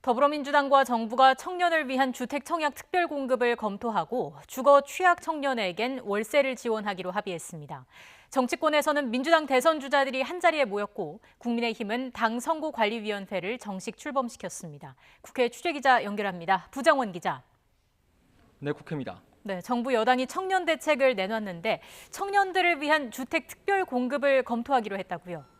더불어민주당과 정부가 청년을 위한 주택 청약 특별 공급을 검토하고 주거 취약 청년에겐 월세를 지원하기로 합의했습니다. 정치권에서는 민주당 대선 주자들이 한자리에 모였고 국민의힘은 당 선거관리위원회를 정식 출범시켰습니다. 국회 취재기자 연결합니다. 부정원 기자. 네, 국회입니다. 네, 정부 여당이 청년 대책을 내놨는데 청년들을 위한 주택 특별 공급을 검토하기로 했다고요.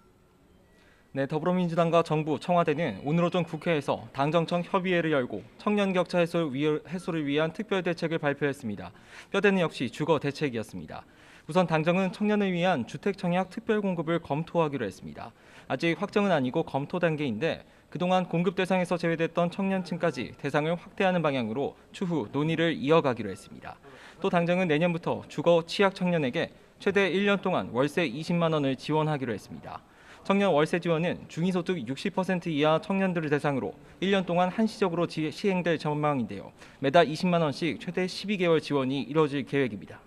네, 더불어민주당과 정부, 청와대는 오늘 오전 국회에서 당정청 협의회를 열고 청년 격차 해소를 위한 특별 대책을 발표했습니다. 뼈대는 역시 주거 대책이었습니다. 우선 당정은 청년을 위한 주택 청약 특별 공급을 검토하기로 했습니다. 아직 확정은 아니고 검토 단계인데 그동안 공급 대상에서 제외됐던 청년층까지 대상을 확대하는 방향으로 추후 논의를 이어가기로 했습니다. 또 당정은 내년부터 주거 취약 청년에게 최대 1년 동안 월세 20만 원을 지원하기로 했습니다. 청년 월세 지원은 중위소득 60% 이하 청년들을 대상으로 1년 동안 한시적으로 시행될 전망인데요. 매달 20만 원씩 최대 12개월 지원이 이뤄질 계획입니다.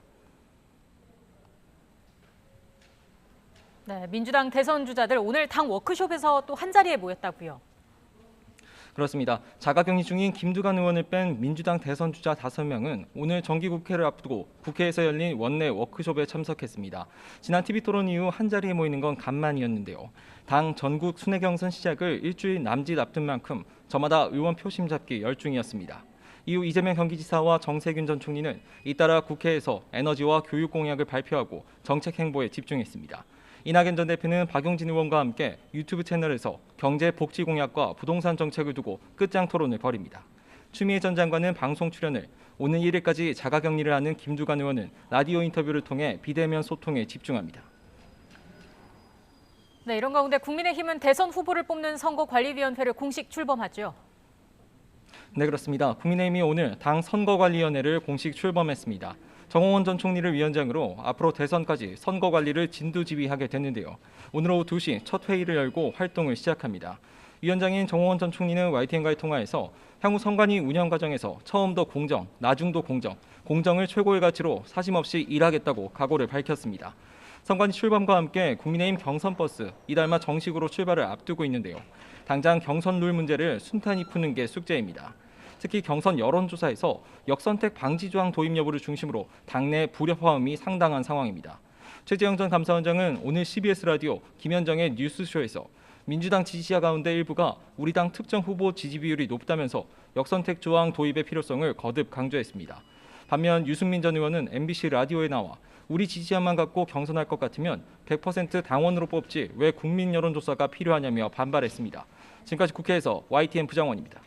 네, 민주당 대선 주자들 오늘 당 워크숍에서 또 한자리에 모였다고요. 그렇습니다. 자가격리 중인 김두관 의원을 뺀 민주당 대선 주자 5명은 오늘 정기국회를 앞두고 국회에서 열린 원내 워크숍에 참석했습니다. 지난 TV토론 이후 한자리에 모이는 건 간만이었는데요. 당 전국 순회 경선 시작을 일주일 남짓 앞둔 만큼 저마다 의원 표심 잡기 열중이었습니다. 이후 이재명 경기지사와 정세균 전 총리는 잇따라 국회에서 에너지와 교육 공약을 발표하고 정책 행보에 집중했습니다. 이낙연 전 대표는 박용진 의원과 함께 유튜브 채널에서 경제 복지 공약과 부동산 정책을 두고 끝장 토론을 벌입니다. 추미애 전 장관은 방송 출연을, 오는 1일까지 자가격리를 하는 김두관 의원은 라디오 인터뷰를 통해 비대면 소통에 집중합니다. 네, 이런 가운데 국민의힘은 대선 후보를 뽑는 선거관리위원회를 공식 출범하죠. 네, 그렇습니다. 국민의힘이 오늘 당 선거관리위원회를 공식 출범했습니다. 정홍원 전 총리를 위원장으로 앞으로 대선까지 선거 관리를 진두지휘하게 됐는데요. 오늘 오후 2시 첫 회의를 열고 활동을 시작합니다. 위원장인 정홍원 전 총리는 YTN과의 통화에서 향후 선관위 운영 과정에서 처음도 공정, 나중도 공정, 공정을 최고의 가치로 사심없이 일하겠다고 각오를 밝혔습니다. 선관위 출범과 함께 국민의힘 경선버스 이달 말 정식으로 출발을 앞두고 있는데요. 당장 경선 룰 문제를 순탄히 푸는 게 숙제입니다. 특히 경선 여론조사에서 역선택 방지 조항 도입 여부를 중심으로 당내 불협화음이 상당한 상황입니다. 최재형 전 감사원장은 오늘 CBS 라디오 김현정의 뉴스쇼에서 민주당 지지자 가운데 일부가 우리 당 특정 후보 지지 비율이 높다면서 역선택 조항 도입의 필요성을 거듭 강조했습니다. 반면 유승민 전 의원은 MBC 라디오에 나와 우리 지지자만 갖고 경선할 것 같으면 100% 당원으로 뽑지 왜 국민 여론조사가 필요하냐며 반발했습니다. 지금까지 국회에서 YTN 부정원입니다.